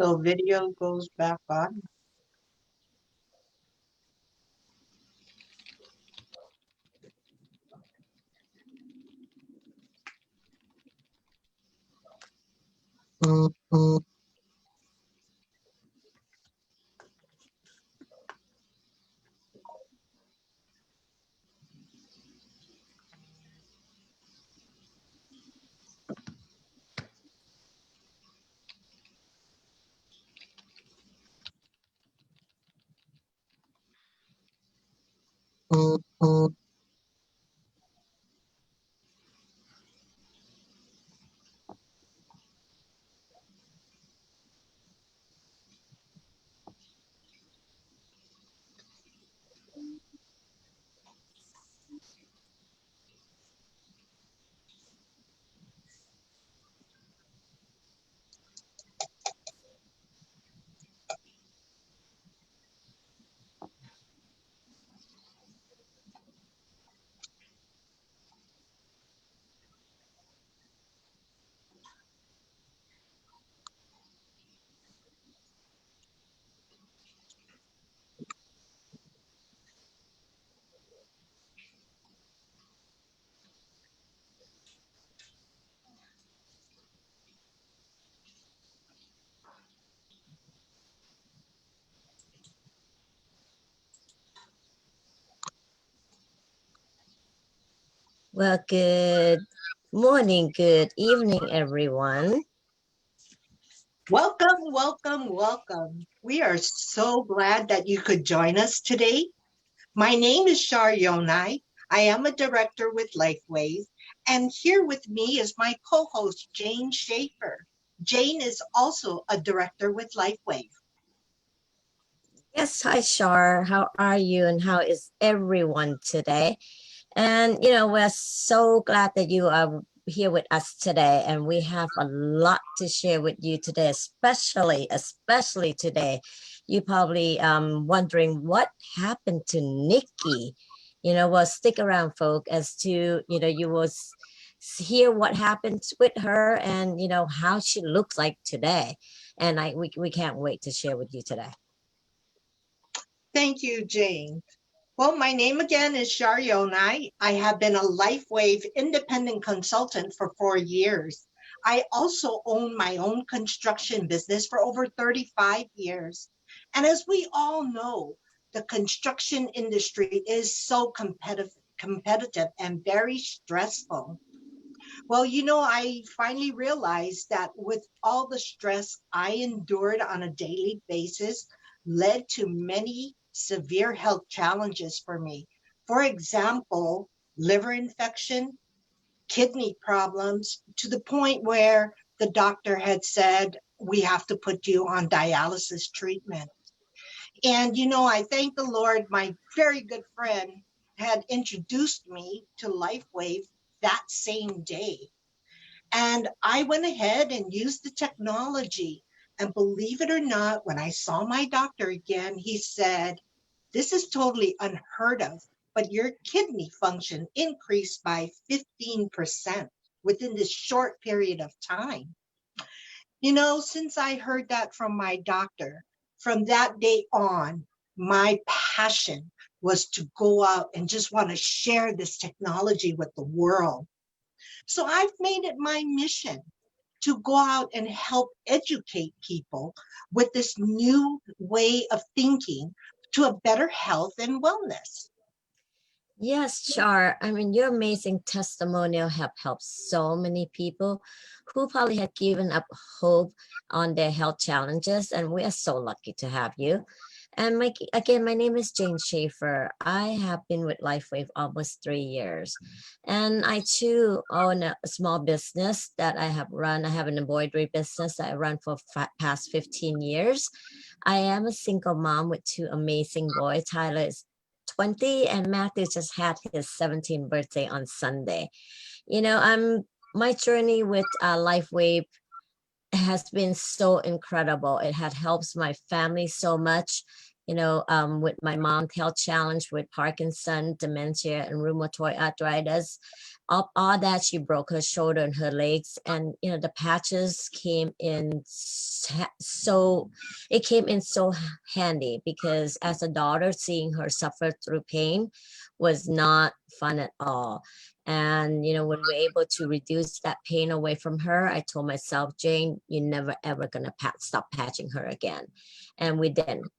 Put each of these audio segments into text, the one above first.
So video goes back on. Well, good morning, good evening, everyone. Welcome, welcome, welcome. We are so glad that you could join us today. My name is Char Yonai. I am a director with LifeWave, and here with me is my co-host, Jane Schafer. Jane is also a director with LifeWave. Yes, hi, Char. How are you and how is everyone today? And, we're so glad that you are here with us today, and we have a lot to share with you today, especially today. You probably wondering what happened to Nikki. Well, stick around, folk, as to, you will hear what happened with her and, how she looks like today. And we can't wait to share with you today. Thank you, Jane. Well, my name again is Char Yonai. I have been a LifeWave independent consultant for 4 years. I also own my own construction business for over 35 years. And as we all know, the construction industry is so competitive and very stressful. Well, I finally realized that with all the stress I endured on a daily basis led to many severe health challenges for me. For example, liver infection, kidney problems, to the point where the doctor had said, we have to put you on dialysis treatment. And, I thank the Lord, my very good friend had introduced me to LifeWave that same day. And I went ahead and used the technology. And believe it or not, when I saw my doctor again, he said, this is totally unheard of, but your kidney function increased by 15% within this short period of time. Since I heard that from my doctor, from that day on, my passion was to go out and just want to share this technology with the world. So I've made it my mission to go out and help educate people with this new way of thinking to a better health and wellness. Yes, Char. I mean, your amazing testimonial have helped so many people who probably had given up hope on their health challenges, and we are so lucky to have you. And my name is Jane Schafer. I have been with LifeWave almost 3 years, and I too own a small business that I have run. I have an embroidery business that I run for past 15 years. I am a single mom with two amazing boys. Tyler is 20 and Matthew just had his 17th birthday on Sunday. My journey with LifeWave has been so incredible. It had helps my family so much, with my mom's health challenge with Parkinson, dementia, and rheumatoid arthritis. all that, she broke her shoulder and her legs, and the patches came in so it came in so handy, because as a daughter, seeing her suffer through pain was not fun at all. And when we're able to reduce that pain away from her, I told myself, Jane, you're never ever gonna stop patching her again. And we didn't.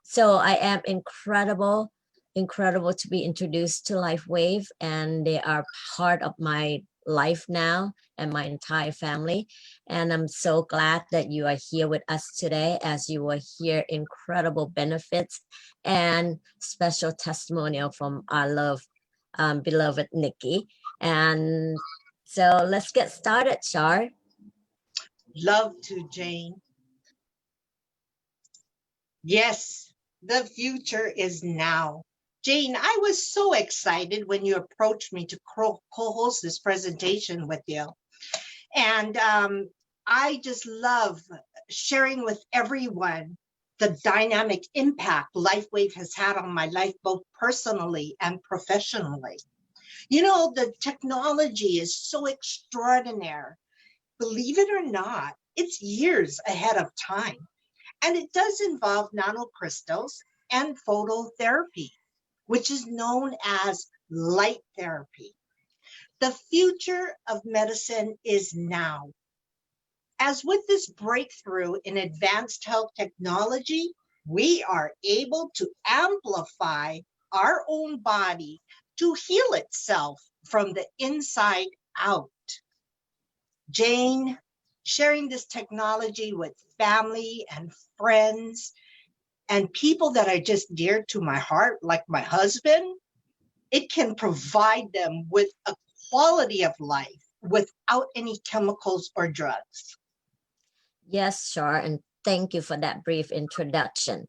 So I am incredible to be introduced to LifeWave, and they are part of my life now and my entire family. And I'm so glad that you are here with us today, as you will hear incredible benefits and special testimonial from our beloved Nikki. And so let's get started, Char. Love to, Jane. Yes, the future is now. Jane, I was so excited when you approached me to co-host this presentation with you. And I just love sharing with everyone the dynamic impact LifeWave has had on my life, both personally and professionally. The technology is so extraordinary. Believe it or not, it's years ahead of time. And it does involve nanocrystals and phototherapy, which is known as light therapy. The future of medicine is now. As with this breakthrough in advanced health technology, we are able to amplify our own body to heal itself from the inside out. Jane, sharing this technology with family and friends and people that are just dear to my heart, like my husband, it can provide them with a quality of life without any chemicals or drugs. Yes, sure. And thank you for that brief introduction.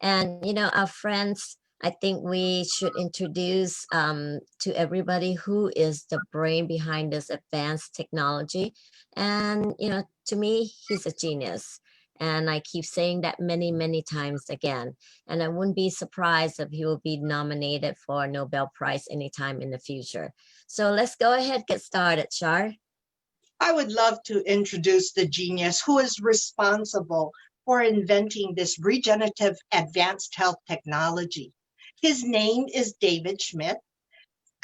And, our friends, I think we should introduce to everybody who is the brain behind this advanced technology. And, to me, he's a genius. And I keep saying that many, many times again. And I wouldn't be surprised if he will be nominated for a Nobel Prize anytime in the future. So let's go ahead, get started, Char. I would love to introduce the genius who is responsible for inventing this regenerative advanced health technology. His name is David Schmidt,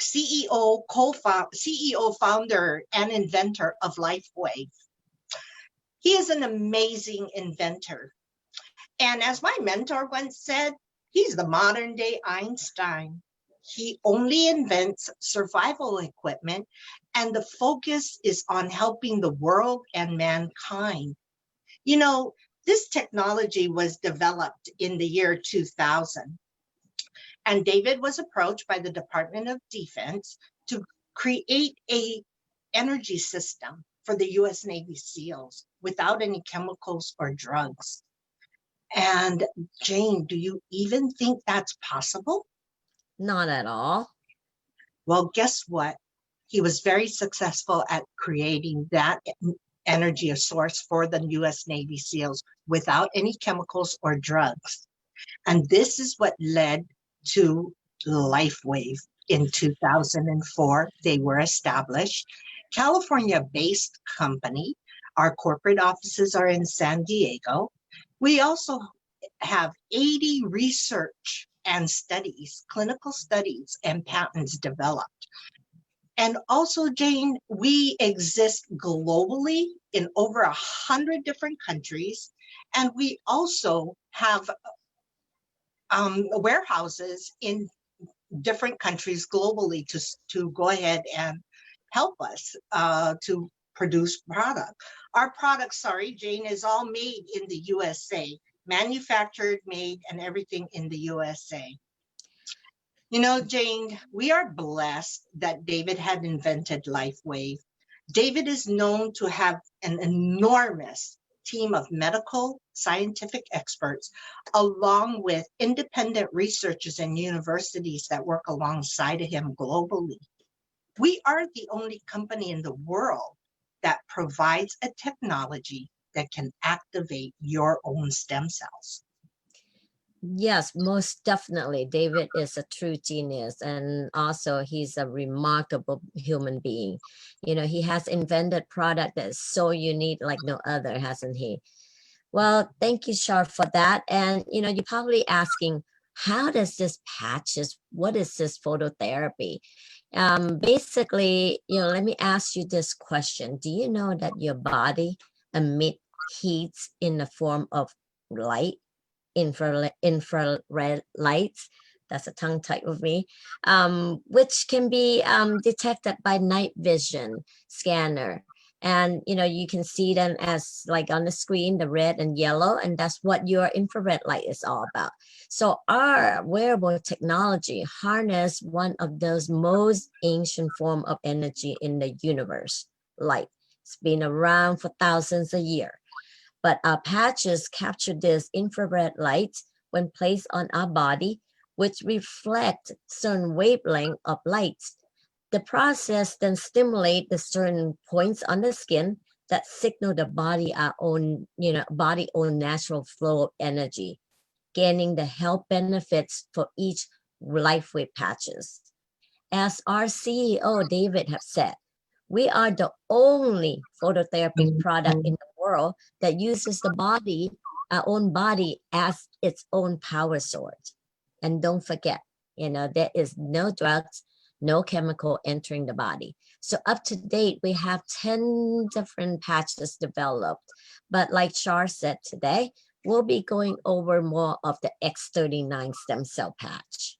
CEO, CEO, founder, and inventor of LifeWave. He is an amazing inventor. And as my mentor once said, he's the modern day Einstein. He only invents survival equipment, and the focus is on helping the world and mankind. This technology was developed in the year 2000, and David was approached by the Department of Defense to create a energy system for the US Navy SEALs without any chemicals or drugs. And Jane, do you even think that's possible? Not at all. Well, guess what? He was very successful at creating that energy source for the US Navy SEALs without any chemicals or drugs. And this is what led to LifeWave. In 2004, they were established. California-based company. Our corporate offices are in San Diego. We also have 80 research and studies, clinical studies and patents developed. And also, Jane, we exist globally in over 100 different countries. And we also have warehouses in different countries globally to go ahead and help us to produce product. Our product, Jane, is all made in the USA, manufactured, made, and everything in the USA. Jane, we are blessed that David had invented LifeWave. David is known to have an enormous team of medical scientific experts, along with independent researchers and universities that work alongside of him globally. We are the only company in the world that provides a technology that can activate your own stem cells. Yes, most definitely. David is a true genius, and also he's a remarkable human being. He has invented product that is so unique like no other, hasn't he? Well, thank you, Shar, for that. And you're probably asking, how does this patches? What is this phototherapy? Basically, let me ask you this question. Do you know that your body emit heats in the form of light? Infrared lights. That's a tongue tied with me, which can be detected by night vision scanner. And you can see them as like on the screen, the red and yellow, and that's what your infrared light is all about. So our wearable technology harness one of those most ancient form of energy in the universe, light. It's been around for thousands of years, but our patches capture this infrared light when placed on our body, which reflect certain wavelength of light. The process then stimulate the certain points on the skin that signal the body our own, body own natural flow of energy, gaining the health benefits for each LifeWave patches. As our CEO David have said, we are the only phototherapy product in the world that uses the body, our own body, as its own power source. And don't forget, there is no drugs, no chemical entering the body. So up to date, we have 10 different patches developed. But like Char said today, we'll be going over more of the X39 stem cell patch.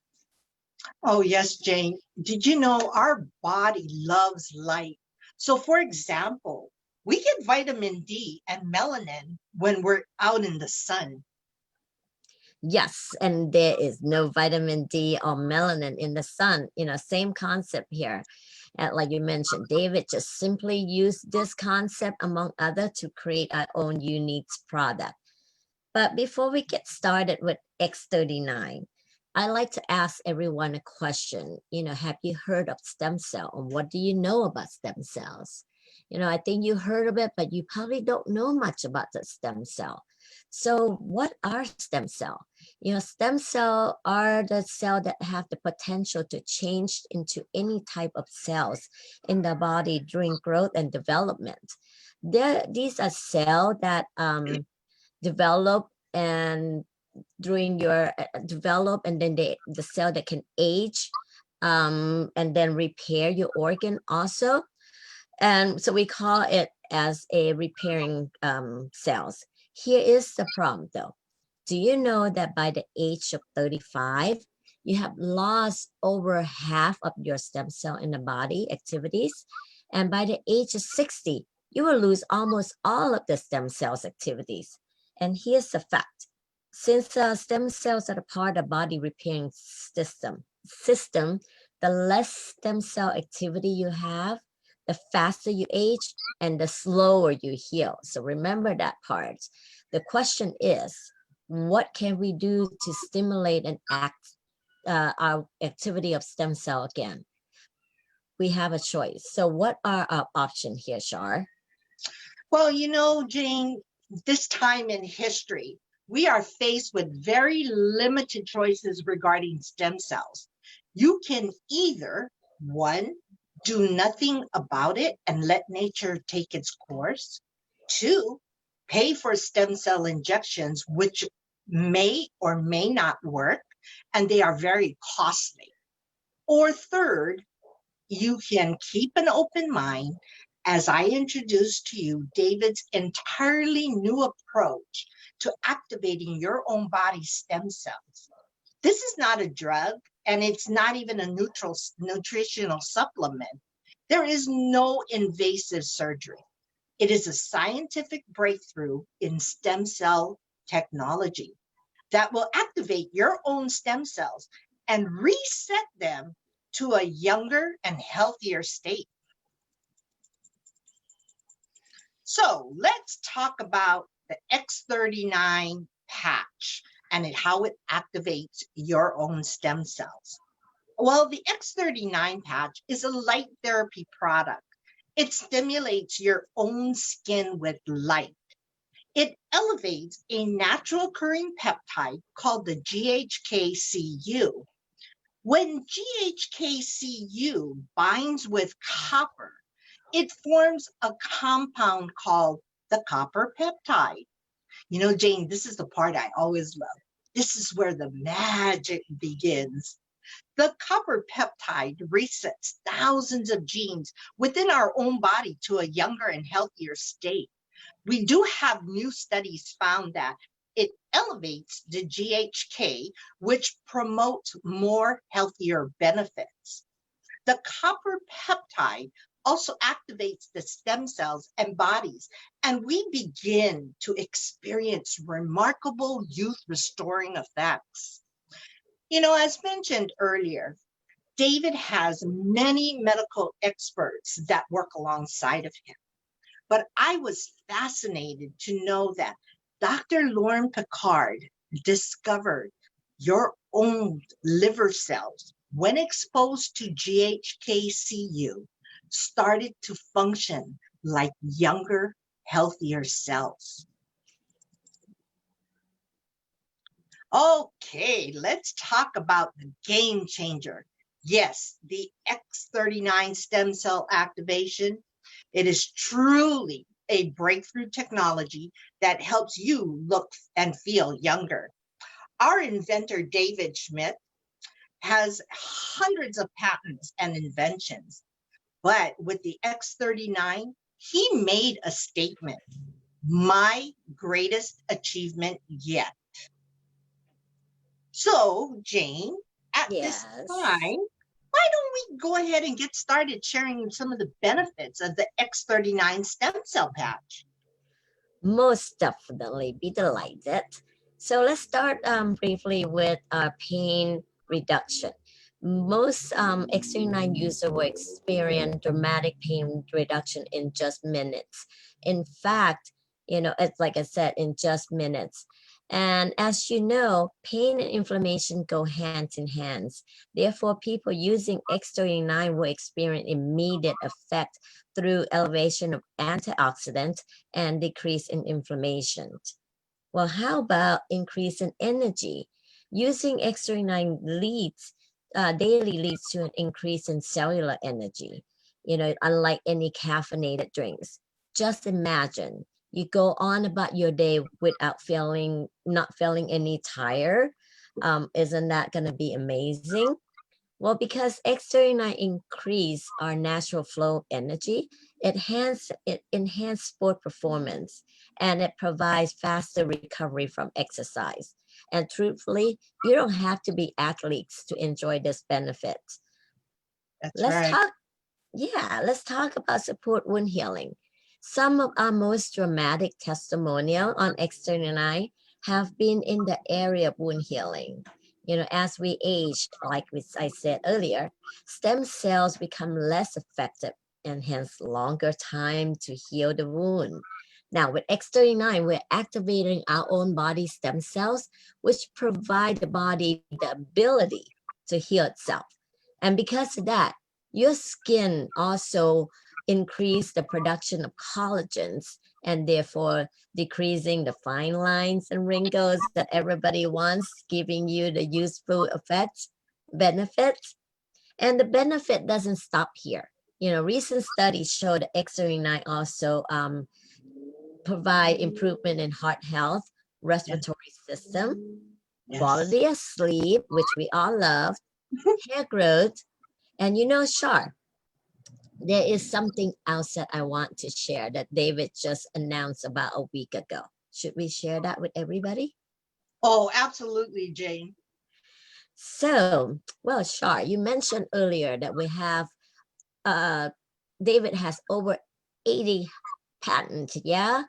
Oh, yes, Jane. Did you know our body loves light? So, for example, we get vitamin D and melanin when we're out in the sun. Yes, and there is no vitamin D or melanin in the sun. Same concept here. Like you mentioned, David just simply used this concept among other to create our own unique product. But before we get started with X39, I like to ask everyone a question. Have you heard of stem cell, and what do you know about stem cells? I think you heard of it, but you probably don't know much about the stem cell. So what are stem cell? Stem cell are the cell that have the potential to change into any type of cells in the body during growth and development. These are cells that develop and during your develop, and then the cell that can age, and then repair your organ also. And so we call it as a repairing cells. Here is the problem though. Do you know that by the age of 35, you have lost over half of your stem cell in the body activities? And by the age of 60, you will lose almost all of the stem cells activities. And here's the fact. Since stem cells are a part of body repairing system, the less stem cell activity you have, the faster you age and the slower you heal. So remember that part. The question is, what can we do to stimulate and our activity of stem cell again? We have a choice. So what are our options here, Char? Well, Jane, this time in history, we are faced with very limited choices regarding stem cells. You can either, one, do nothing about it and let nature take its course. Two, pay for stem cell injections, which may or may not work, and they are very costly. Or third, you can keep an open mind as I introduce to you David's entirely new approach to activating your own body's stem cells. This is not a drug, and it's not even a nutritional supplement. There is no invasive surgery. It is a scientific breakthrough in stem cell technology that will activate your own stem cells and reset them to a younger and healthier state. So let's talk about the X39 patch and how it activates your own stem cells. Well, the X39 patch is a light therapy product. It stimulates your own skin with light. It elevates a natural occurring peptide called the GHKCU. When GHKCU binds with copper, it forms a compound called the copper peptide. You know, Jane, this is the part I always love. This is where the magic begins. The copper peptide resets thousands of genes within our own body to a younger and healthier state. We do have new studies found that it elevates the GHK, which promotes more healthier benefits. The copper peptide also activates the stem cells and bodies, and we begin to experience remarkable youth restoring effects. You know, as mentioned earlier, David has many medical experts that work alongside of him. But I was fascinated to know that Dr. Lauren Picard discovered your own liver cells, when exposed to GHKCU, started to function like younger, healthier cells. Okay, let's talk about the game changer. Yes, the X39 stem cell activation. It is truly a breakthrough technology that helps you look and feel younger. Our inventor, David Schmidt, has hundreds of patents and inventions, but with the X39, he made a statement, my greatest achievement yet. So, Jane, at this time, why don't we go ahead and get started sharing some of the benefits of the X39 stem cell patch? Most definitely, be delighted. So let's start briefly with pain reduction. Most X39 users will experience dramatic pain reduction in just minutes. In fact, you know, it's like I said, in just minutes. And as you know, pain and inflammation go hand in hand. Therefore, people using X39 will experience immediate effect through elevation of antioxidants and decrease in inflammation. Well, how about increase in energy? Using X39 daily leads to an increase in cellular energy, you know, unlike any caffeinated drinks. Just imagine you go on about your day without not feeling any tired. Isn't that going to be amazing? Well, because X39 increase our natural flow of energy, it enhance sport performance, and it provides faster recovery from exercise. And truthfully, you don't have to be athletes to enjoy this benefit. That's Let's right. let's talk about support wound healing. Some of our most dramatic testimonial on X39 have been in the area of wound healing. You know, as we age, like I said earlier, stem cells become less effective and hence longer time to heal the wound. Now with X39, we're activating our own body stem cells, which provide the body the ability to heal itself. And because of that, your skin also increase the production of collagens and therefore decreasing the fine lines and wrinkles that everybody wants, giving you the useful effects, benefits. And the benefit doesn't stop here. You know, recent studies show that X39 also provide improvement in heart health, respiratory system, Yes. quality of sleep, which we all love, hair growth, and you know, Char, there is something else that I want to share that David just announced about a week ago. Should we share that with everybody? Oh, absolutely, Jane. So, well, Char, you mentioned earlier that we have, David has over 80 patents, yeah?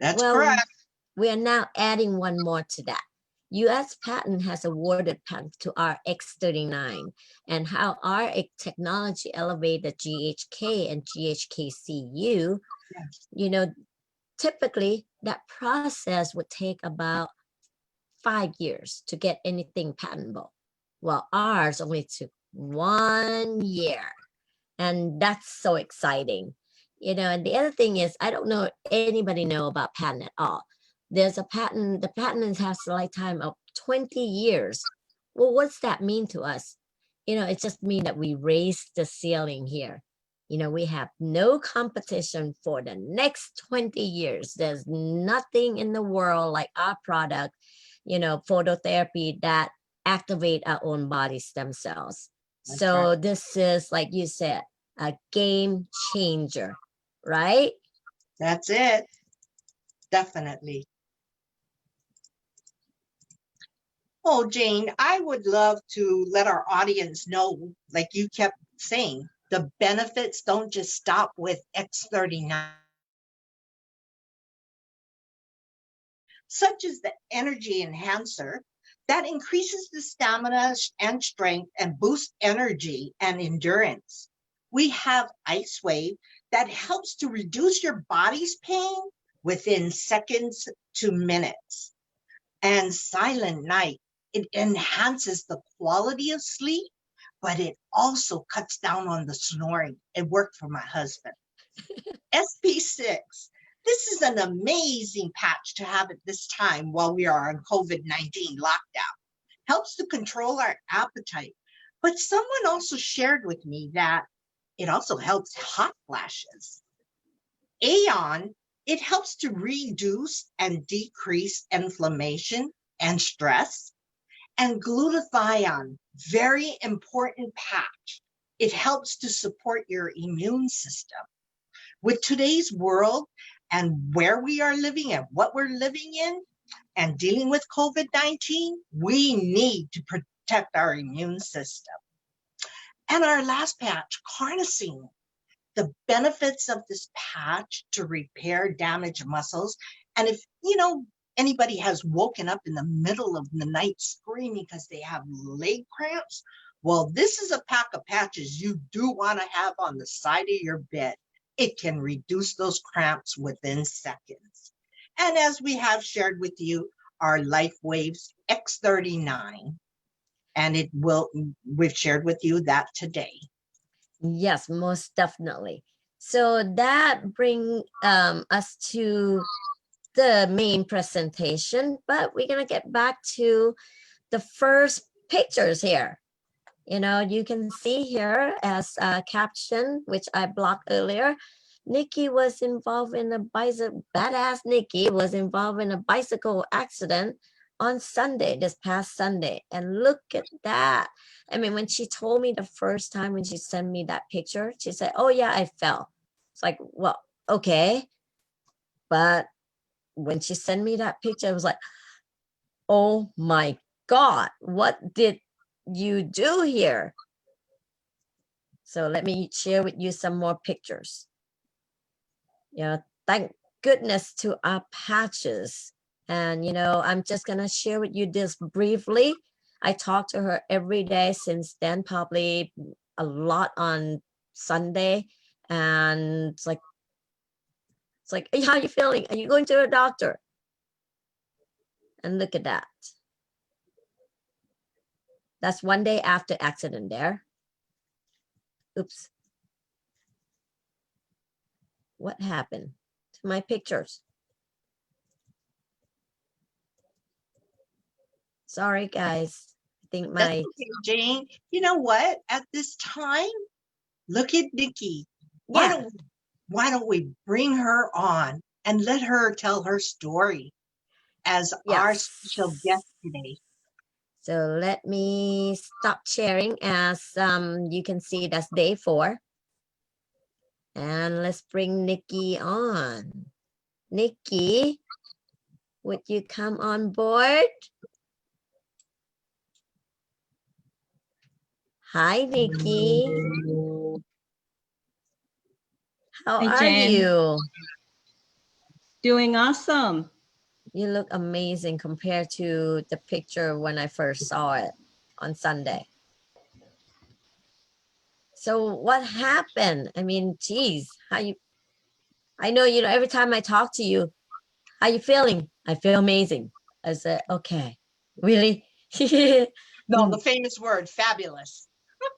That's Well, correct. we are now adding one more to that. U.S. patent has awarded patent to our X39 and how our technology elevate the GHK and GHKCU. Yes. You know, typically that process would take about 5 years to get anything patentable. Well, ours only took 1 year. And that's so exciting. And the other thing is, I don't know anybody know about patent at all. There's a patent, the patent has a lifetime of 20 years. Well, what's that mean to us? It just means that we raised the ceiling here. We have no competition for the next 20 years. There's nothing in the world like our product, phototherapy that activate our own body stem cells. That's right. So this is, like you said, a game changer, right? That's it. Definitely. Oh, Jane, I would love to let our audience know, like you kept saying, the benefits don't just stop with X39, such as the energy enhancer that increases the stamina and strength and boosts energy and endurance. We have Ice Wave that helps to reduce your body's pain within seconds to minutes. And Silent Night, it enhances the quality of sleep, but it also cuts down on the snoring. It worked for my husband. SP6, this is an amazing patch to have at this time while we are on COVID-19 lockdown. Helps to control our appetite. But someone also shared with me that it also helps hot flashes. Aeon, it helps to reduce and decrease inflammation and stress. And glutathione, very important patch. It helps to support your immune system. With today's world and where we are living and what we're living in and dealing with COVID-19, we need to protect our immune system. And our last patch, carnosine, the benefits of this patch to repair damaged muscles. And if, anybody has woken up in the middle of the night screaming because they have leg cramps, well, this is a pack of patches you do want to have on the side of your bed. It can reduce those cramps within seconds. And as we have shared with you, our LifeWave's X39, and we've shared with you that today. Yes, most definitely. So that brings us to the main presentation, but we're gonna get back to the first pictures here. You can see here as a caption, which I blocked earlier, Nikki was involved in a bicycle, badass Nikki was involved in a bicycle accident on Sunday, this past Sunday. And look at that. I mean, when she told me the first time when she sent me that picture, she said, oh yeah, I fell. It's like, well, okay. But when she sent me that picture, I was like, oh my God, what did you do here? So let me share with you some more pictures. Thank goodness to our patches. And, I'm just going to share with you this briefly. I talk to her every day since then, probably a lot on Sunday. And it's like, hey, how are you feeling? Are you going to a doctor? And look at that. That's one day after accident there. Oops. What happened to my pictures? Sorry, guys. I think That's okay, Jane. You know what? At this time, look at Nikki. Yeah. Why don't we bring her on and let her tell her story as our special guest today? So let me stop sharing as you can see that's day 4. And let's bring Nikki on. Nikki, would you come on board? Hi, Nikki. How Hi, are Jen. you? Doing awesome. You look amazing compared to the picture when I first saw it on Sunday. So what happened? I mean, geez, I know, every time I talk to you, how you feeling? I feel amazing. I said, okay, really? No, the famous word, fabulous.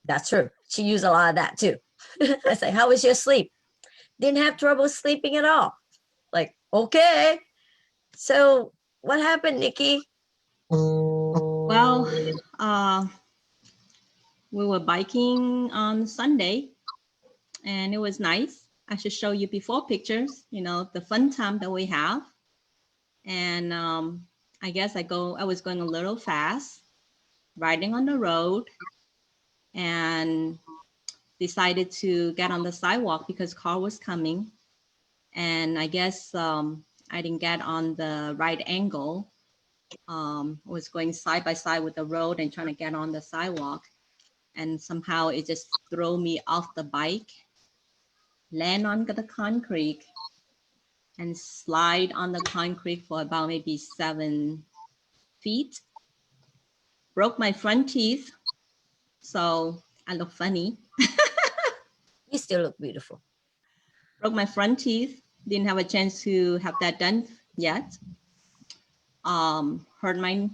That's true. She used a lot of that too. I say, how was your sleep? didn't have trouble sleeping at all. Like, okay. So what happened, Nikki? Well, we were biking on Sunday and it was nice. I should show you before pictures, the fun time that we have. And I guess I was going a little fast, riding on the road, and decided to get on the sidewalk because car was coming. And I guess I didn't get on the right angle. Was going side by side with the road and trying to get on the sidewalk. And somehow it just threw me off the bike, land on the concrete, and slide on the concrete for about maybe 7 feet. Broke my front teeth, so I look funny. You still look beautiful. Broke my front teeth. Didn't have a chance to have that done yet. Hurt my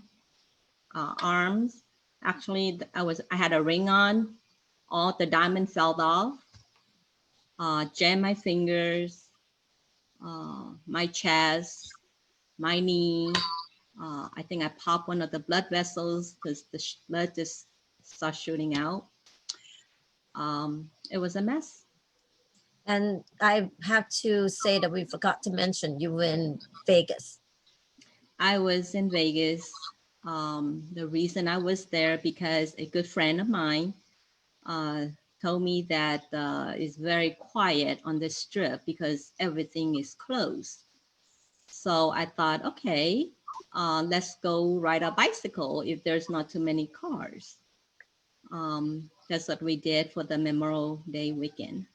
arms. Actually, I had a ring on. All the diamond fell off. Jammed my fingers, my chest, my knee. I think I popped one of the blood vessels because the blood just started shooting out. It was a mess. And I have to say that we forgot to mention you were in Vegas. I was in Vegas. The reason I was there because a good friend of mine told me that it's very quiet on the strip because everything is closed. So I thought, okay, let's go ride a bicycle if there's not too many cars. That's what we did for the Memorial Day weekend.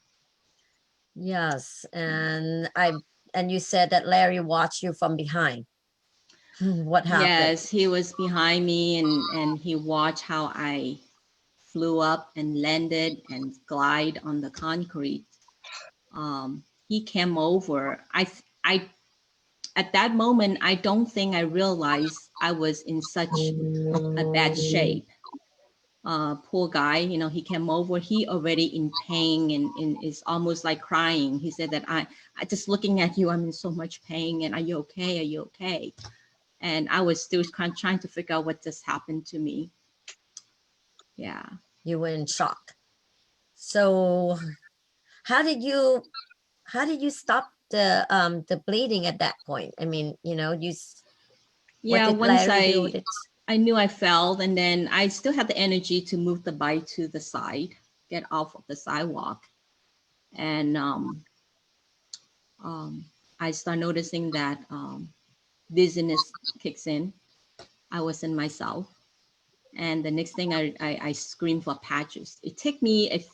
Yes, and you said that Larry watched you from behind. What happened? Yes, he was behind me and he watched how I flew up and landed and glide on the concrete. He came over. At that moment, I don't think I realized I was in such a bad shape. Poor guy, he came over, he already in pain and is almost like crying. He said that I just looking at you, I'm in so much pain and are you okay? Are you okay? And I was still trying to figure out what just happened to me. Yeah. You were in shock. So how did you stop the bleeding at that point? I mean, Yeah, what did once Larry do with it? I knew I fell, and then I still had the energy to move the bike to the side, get off of the sidewalk. And I start noticing that dizziness kicks in. I wasn't myself. And the next thing I screamed for patches. It took me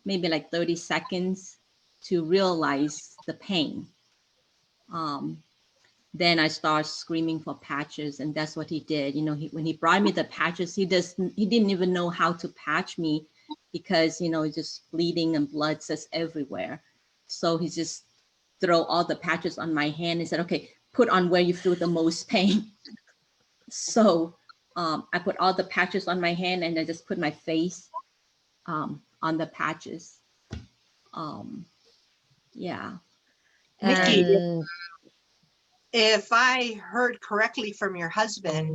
maybe like 30 seconds to realize the pain. Then I started screaming for patches, and that's what he did. When he brought me the patches, he didn't even know how to patch me because, just bleeding and blood just everywhere. So he just throw all the patches on my hand and said, okay, put on where you feel the most pain. So I put all the patches on my hand and I just put my face on the patches. Yeah. Nikki, And if I heard correctly from your husband,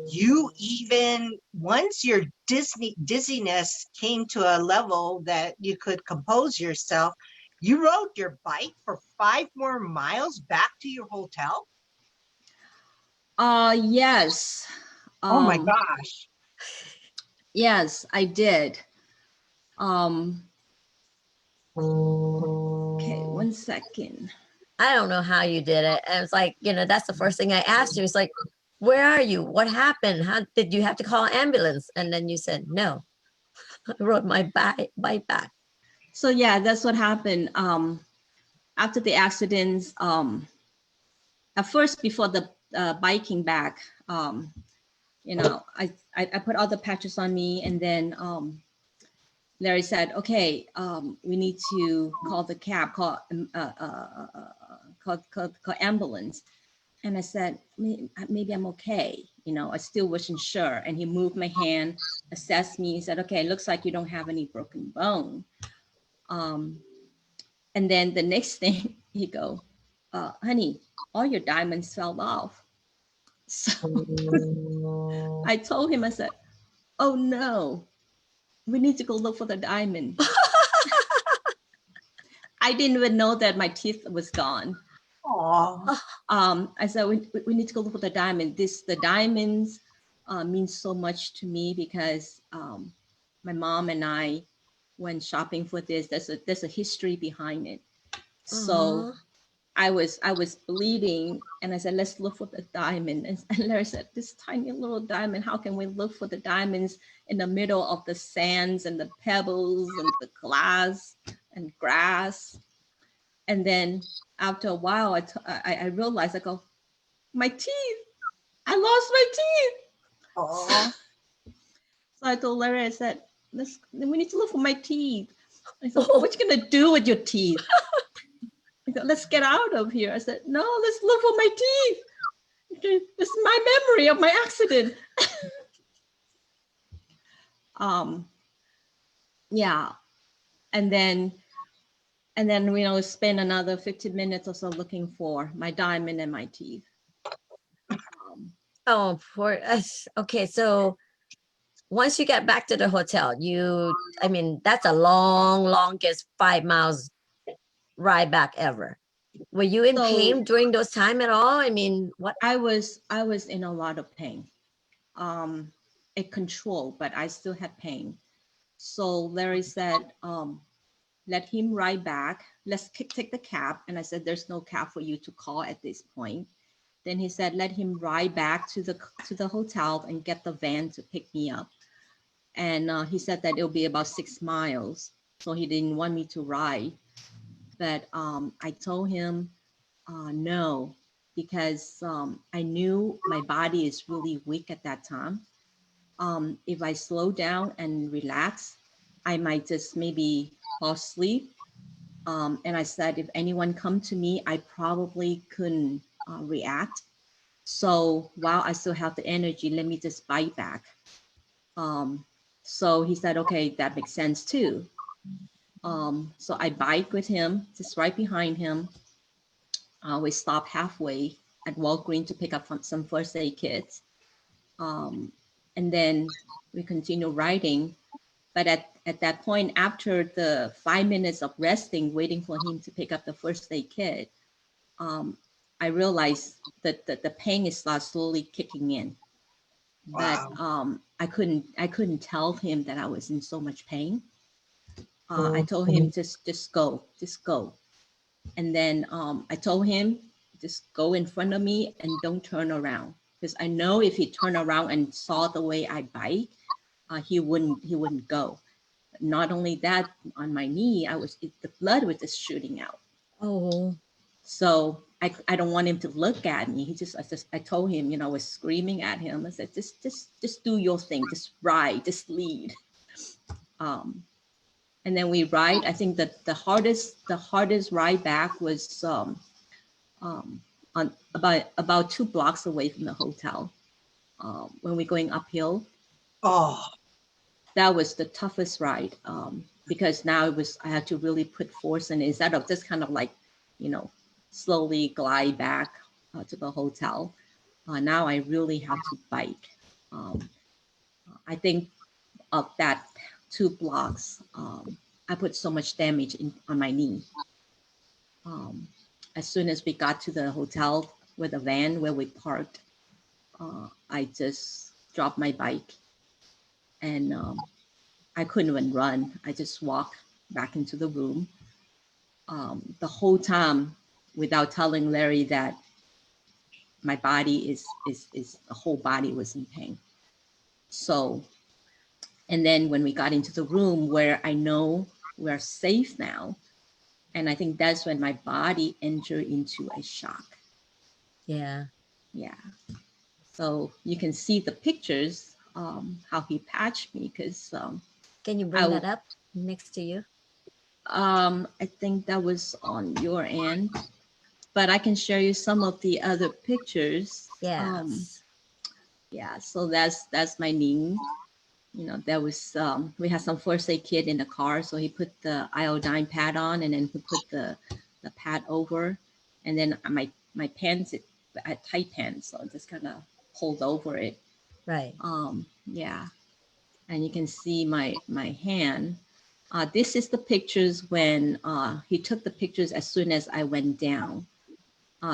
you even, once your dizziness came to a level that you could compose yourself, you rode your bike for 5 more miles back to your hotel? Yes. Oh my gosh. Yes, I did. Okay, 1 second. I don't know how you did it. And it's like, that's the first thing I asked you. It's like, where are you? What happened? How did you have to call an ambulance? And then you said, no, I rode my bike back. So yeah, that's what happened. After the accidents, at first before the biking back, I put all the patches on me, and then Larry said, okay, we need to call the cab, call ambulance. And I said, maybe I'm okay. I still wasn't sure. And he moved my hand, assessed me, and said, okay, it looks like you don't have any broken bone. And then the next thing he go, honey, all your diamonds fell off. So Oh. I told him, I said, oh no, we need to go look for the diamond. I didn't even know that my teeth was gone. Oh, I said, we need to go look for the diamond. The diamonds mean so much to me because my mom and I went shopping for this. There's a history behind it. So I was bleeding, and I said, let's look for the diamond. And Larry said, this tiny little diamond, how can we look for the diamonds in the middle of the sands and the pebbles and the glass and grass? And then after a while, I realized, I go, my teeth, I lost my teeth. oh, So I told Larry, I said, we need to look for my teeth. I said, what you gonna do with your teeth? I said, let's get out of here. I said, no, let's look for my teeth. This is my memory of my accident. Yeah. And then spend another 15 minutes or so looking for my diamond and my teeth. Oh, poor us. Okay, so once you get back to the hotel, I mean, that's a longest 5 miles ride back ever. Were you in pain during those time at all? I mean, what? I was in a lot of pain. It controlled, but I still had pain. So Larry said, let him ride back. Let's take the cab. And I said, there's no cab for you to call at this point. Then he said, let him ride back to the hotel and get the van to pick me up. And he said that it'll be about 6 miles. So he didn't want me to ride. But I told him no, because I knew my body is really weak at that time. If I slow down and relax, I might just maybe fall asleep. And I said, if anyone come to me, I probably couldn't react. So while I still have the energy, let me just bite back. So he said, okay, that makes sense too. So I bike with him, just right behind him. We stop halfway at Walgreens to pick up some first aid kits. And then we continue riding. But at that point, after the 5 minutes of resting, waiting for him to pick up the first aid kit, I realized that the pain is slowly kicking in. But I couldn't tell him that I was in so much pain. I told him just go. And then I told him just go in front of me and don't turn around, because I know if he turned around and saw the way I bike, he wouldn't go. But not only that, on my knee, the blood was just shooting out. Oh. So I don't want him to look at me. I told him, I was screaming at him. I said, just do your thing, just ride, just lead. And then we ride. I think that the hardest ride back was on about 2 blocks away from the hotel. When we're going uphill. oh, That was the toughest ride, because now I had to really put force in it instead of just kind of like, slowly glide back to the hotel. Now I really have to bike. I think of that 2 blocks, I put so much damage on my knee. As soon as we got to the hotel with the van where we parked, I just dropped my bike, and I couldn't even run. I just walked back into the room. The whole time, without telling Larry that my body the whole body was in pain. So, and then when we got into the room where I know we're safe now, and I think that's when my body entered into a shock. Yeah. Yeah. So you can see the pictures, how he patched me, because can you bring that up next to you? I think that was on your end, but I can share you some of the other pictures. Yes. Yeah, so that's my knee. you know, there was, we had some first aid kit in the car. So he put the iodine pad on, and then he put the pad over. And then my pants, I had tight pants. So I just kind of pulled over it. Right. Yeah. And you can see my hand. This is the pictures when he took the pictures as soon as I went down.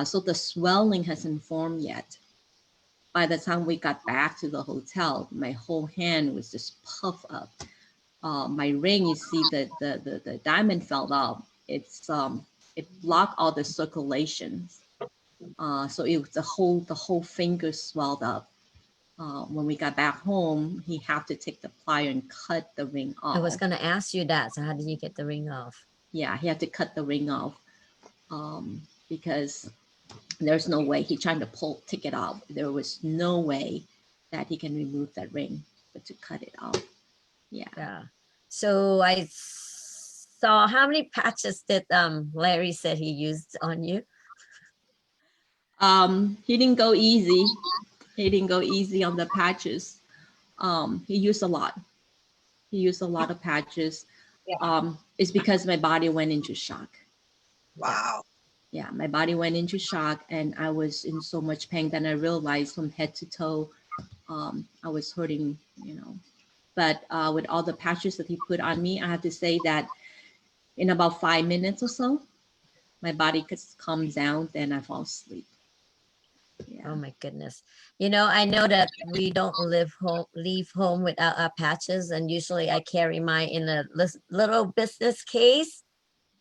So the swelling hasn't formed yet. By the time we got back to the hotel, my whole hand was just puffed up. My ring, you see the diamond fell off. It blocked all the circulations. So it was the whole finger swelled up. When we got back home, he had to take the plier and cut the ring off. I was going to ask you that. So how did you get the ring off? Yeah, he had to cut the ring off because there's no way he tried to take it off. There was no way that he can remove that ring, but to cut it off. Yeah. Yeah. So I saw, how many patches did Larry said he used on you? He didn't go easy. He didn't go easy on the patches. He used a lot. He used a lot of patches. Yeah. It's because my body went into shock. Wow. Yeah, my body went into shock, and I was in so much pain. Then I realized from head to toe, I was hurting, you know. But with all the patches that he put on me, I have to say that in about 5 minutes or so, my body calms down, then I fall asleep. Yeah. Oh my goodness. You know, I know that we don't leave home without our patches, and usually I carry mine in a little business case,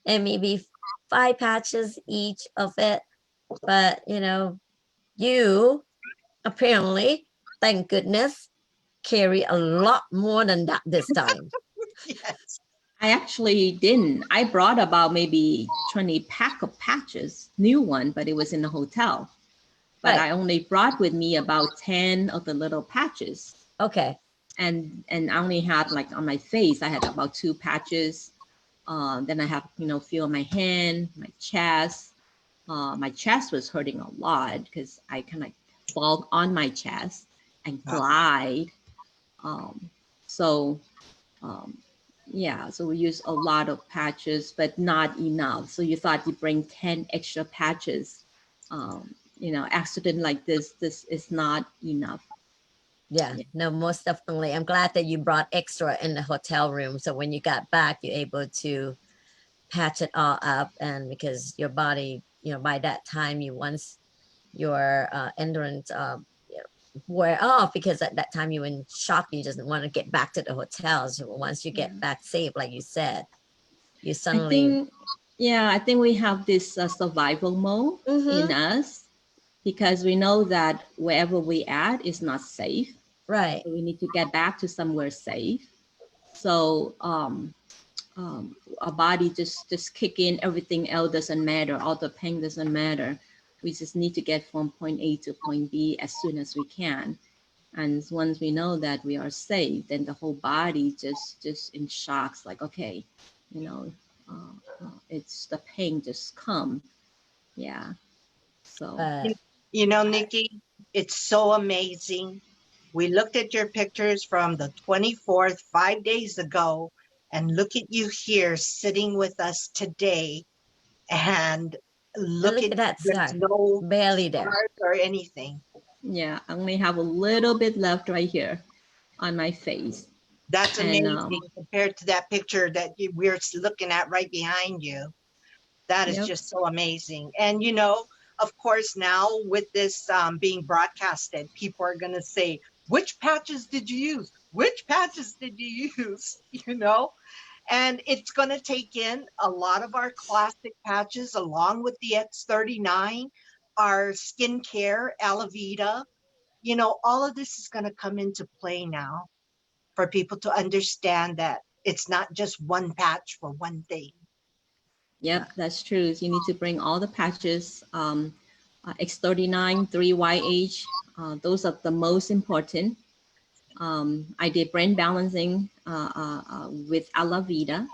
and maybe 5 patches each of it. But you know, you apparently, thank goodness, carry a lot more than that this time. Yes. I actually didn't. I brought about maybe 20 pack of patches, new one, but it was in the hotel. But Right. I only brought with me about 10 of the little patches. Okay. And I only had, like, on my face, I had about 2 patches. Then I have, you know, feel my hand, my chest. My chest was hurting a lot because I kind of fall on my chest and glide. So yeah, so we use a lot of patches, but not enough. So you thought you bring 10 extra patches. You know, accident like this is not enough. Yeah, no, most definitely. I'm glad that you brought extra in the hotel room. So when you got back, you're able to patch it all up. And because your body, you know, by that time, once your endurance wear off, because at that time you were in shock, you just want to get back to the hotel. So once you get back safe, like you said, you suddenly. I think we have this survival mode in us, because we know that wherever we at is not safe. Right. So we need to get back to somewhere safe. So our body just kick in, everything else doesn't matter, all the pain doesn't matter. We just need to get from point A to point B as soon as we can. And once we know that we are safe, then the whole body just in shocks, like, okay, you know, it's the pain just come. Yeah. So You know, Nikki, it's so amazing. We looked at your pictures from the 24th, 5 days ago, and look at you here sitting with us today. And look at that there's scar, no barely there scars or anything. yeah, I only have a little bit left right here on my face. That's amazing compared to that picture that we're looking at right behind you. That is just so amazing. And, you know, of course, now with this being broadcasted, people are going to say, which patches did you use? Which patches did you use? You know, and it's going to take in a lot of our classic patches along with the X39, our skincare, Alavita. You know, all of this is going to come into play now for people to understand that it's not just one patch for one thing. Yep, that's true. You need to bring all the patches, X39, 3YH. Those are the most important. I did brain balancing with Alavida.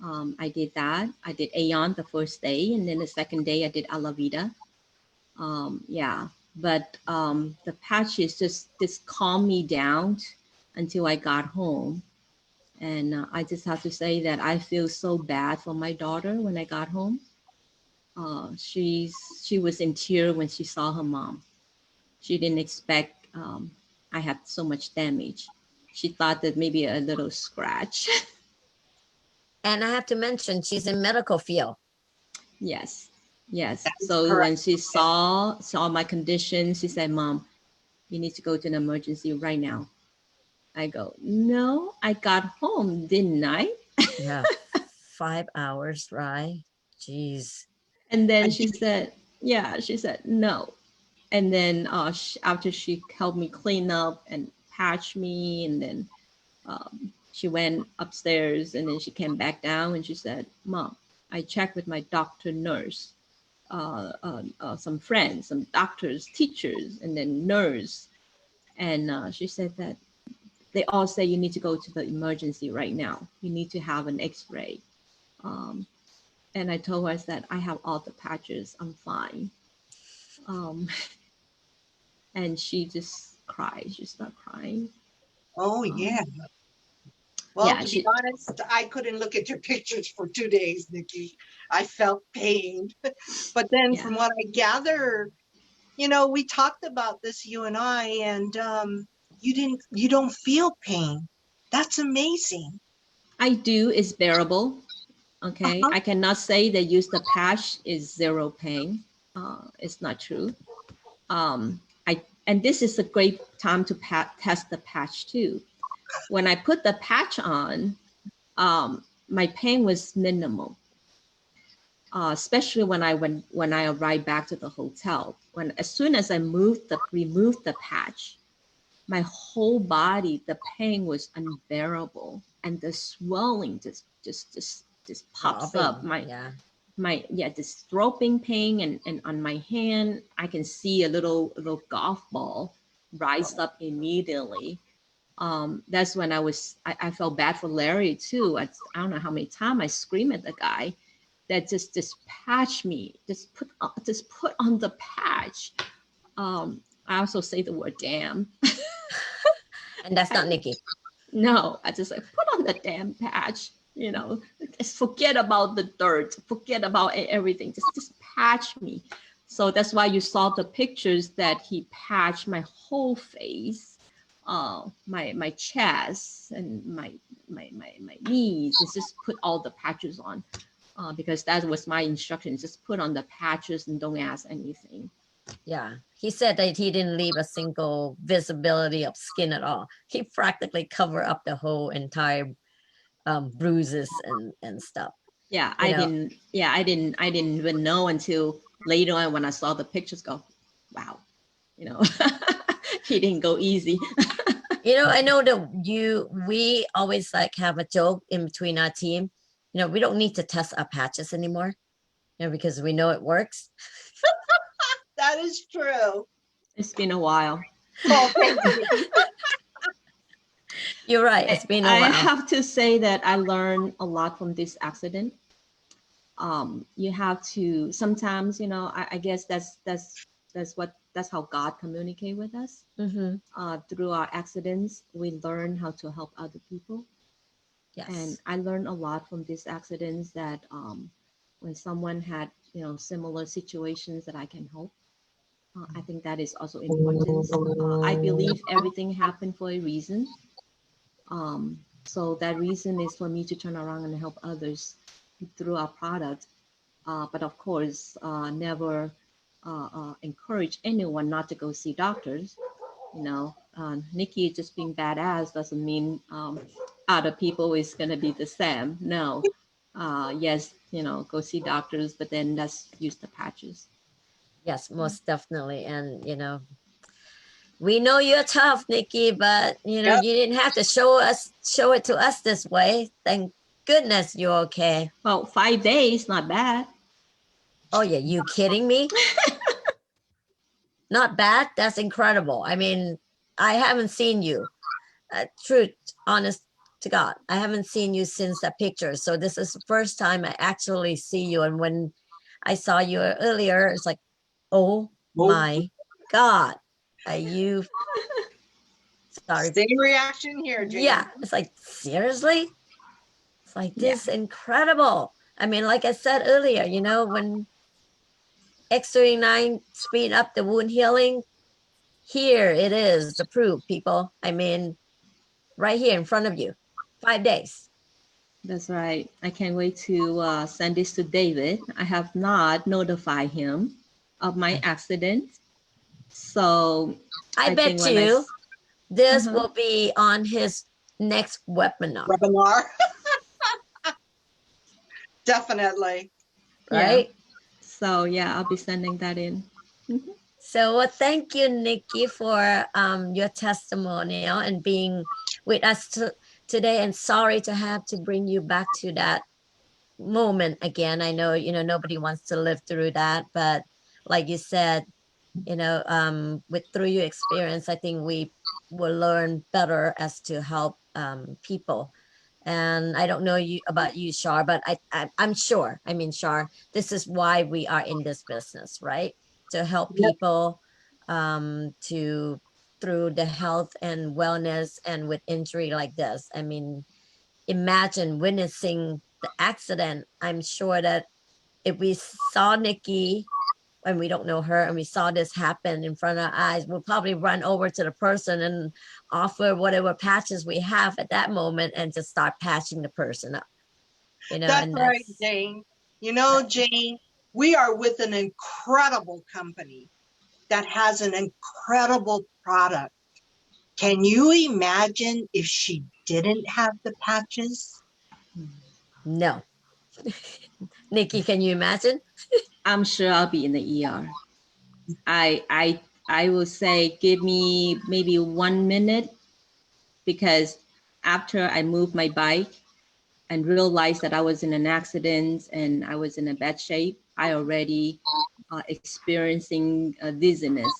I did that. I did Aeon the first day, and then the second day I did Alavida. Yeah, but the patches just calm me down until I got home. And I just have to say that I feel so bad for my daughter when I got home. She was in tears when she saw her mom. She didn't expect I had so much damage. She thought that maybe a little scratch. And I have to mention, she's in medical field. Yes, yes. That is So correct. when she saw my condition, she said, "Mom, you need to go to an emergency right now." I go, "No, I got home, didn't I?" Yeah, 5 hours, right? Jeez. And then I she said, "Yeah." She said, "No." And then after she helped me clean up and patch me, and then she went upstairs, and then she came back down and she said, "Mom, I checked with my doctor, nurse, some friends, some doctors, teachers, and then nurse." And she said that they all say you need to go to the emergency right now. You need to have an X-ray. Um, and I told her that I have all the patches. I'm fine. Um, and she just cried. She started crying. Oh, Um, yeah. Well, yeah, to be she. honest, I couldn't look at your pictures for 2 days, Nikki. I felt pain. But then Yeah, from what I gather, you know, we talked about this, you and I, and you don't feel pain. That's amazing. I do. It's bearable. Okay, Uh-huh. I cannot say that use the patch is zero pain. It's not true. And this is a great time to test the patch too. When I put the patch on, my pain was minimal, especially when I arrived back to the hotel. When as soon as I removed the patch, my whole body, the pain was unbearable, and the swelling just pops up. Throbbing. Yeah. This throbbing pain, and on my hand I can see a little golf ball rise up immediately. That's when I felt bad for Larry too. I don't know how many times I screamed at the guy that just patch me, just put on the patch. I also say the word damn. And that's not Nikki. No, I just like put on the damn patch. Just forget about the dirt, forget about everything. Just patch me. So that's why you saw the pictures that he patched my whole face, my chest, and my knees. And just put all the patches on, because that was my instruction. Just put on the patches and don't ask anything. Yeah. He said that he didn't leave a single visibility of skin at all. He practically covered up the whole entire bruises and stuff. Yeah, You know, I didn't even know until later on when I saw the pictures. Go, wow, you know, he didn't go easy. I know that we always like have a joke in between our team. We don't need to test our patches anymore, because we know it works. That is true. It's been a while. Oh, thank you. You're right. It's been a I while. have to say that I learned a lot from this accident. You have to sometimes, I guess that's how God communicate with us. Mm-hmm. Through our accidents, we learn how to help other people. Yes. And I learned a lot from these accidents that when someone had, similar situations that I can help. I think that is also important. I believe everything happened for a reason. So that reason is for me to turn around and help others through our product. But of course, never encourage anyone not to go see doctors. Nikki just being badass doesn't mean other people is going to be the same. No. Yes, go see doctors, but then let's use the patches. Yes, most definitely. And we know you're tough, Nikki, but Yep. you didn't have to show it to us this way. Thank goodness you're okay. Well, 5 days, not bad. Oh yeah, you kidding me? Not bad? That's incredible. I mean, I haven't seen you. Truth, honest to God, I haven't seen you since that picture. So this is the first time I actually see you. And when I saw you earlier, it's like, oh my God, are you? sorry. Same reaction here, Jane. Yeah, it's like, seriously? It's like, this incredible. I mean, like I said earlier, you know, when X39 speed up the wound healing, here it is, the proof, people. I mean, right here in front of you, 5 days. That's right. I can't wait to send this to David. I have not notified him of my accident. So I bet think when you this Uh-huh. will be on his next webinar, Webinar. Definitely. right? So yeah, I'll be sending that in. So well, thank you, Nikki, for your testimonial and being with us today. And sorry to have to bring you back to that moment again. I know, you know, nobody wants to live through that, but like you said, you know, with through your experience, I think we will learn better as to help people. And I don't know you about you, Char, but I'm sure. I mean, Char, this is why we are in this business, right? To help Yep. people to through the health and wellness and with injury like this. I mean, imagine witnessing the accident. I'm sure that if we saw Nikki and we don't know her and we saw this happen in front of our eyes, we'll probably run over to the person and offer whatever patches we have at that moment and just start patching the person up, you know. That's And right, that's Jane. You know, Jane, we are with an incredible company that has an incredible product. Can you imagine if she didn't have the patches? no. Nikki, can you imagine? I'm sure I'll be in the ER. I will say give me maybe 1 minute, because after I moved my bike and realized that I was in an accident and I was in a bad shape, I already experiencing dizziness.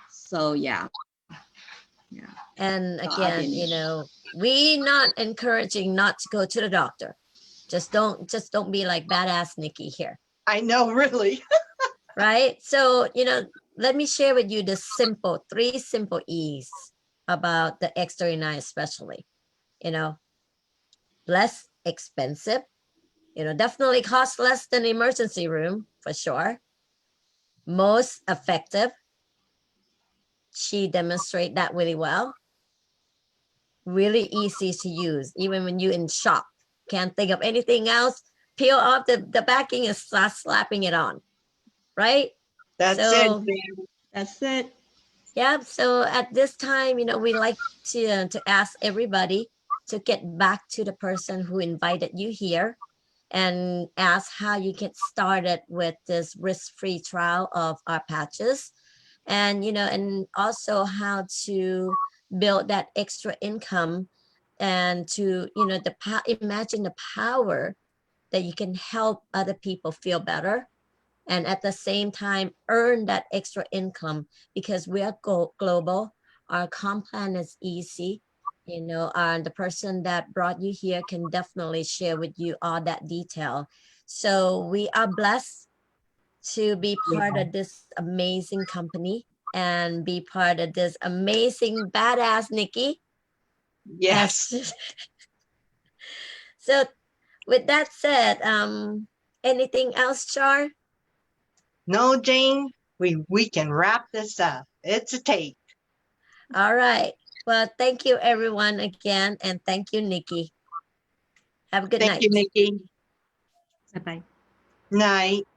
So yeah. And So I'll be again, in you the ER. know, we not encouraging not to go to the doctor. Just don't be like badass Nikki here. I know, really. Right? So, you know, let me share with you the three simple E's about the X39 especially. You know, less expensive, you know, definitely cost less than the emergency room for sure. Most effective. She demonstrate that really well. Really easy to use, even when you're in shock. Can't think of anything else. Peel off the backing and start slapping it on, right? That's So, it. That's it. yeah. So at this time, you know, we like to ask everybody to get back to the person who invited you here and ask how you get started with this risk-free trial of our patches, and you know, and also how to build that extra income, and to, you know, imagine the power that you can help other people feel better and at the same time earn that extra income, because we are global. Our comp plan is easy, you know, and the person that brought you here can definitely share with you all that detail. So we are blessed to be part Yeah. of this amazing company and be part of this amazing badass Nikki. Yes. So with that said, anything else, Char? No, Jane, we can wrap this up. It's a tape. All right. Well, thank you everyone again, and thank you, Nikki. Have a good Thank you, night. Nikki. Bye-bye. Night.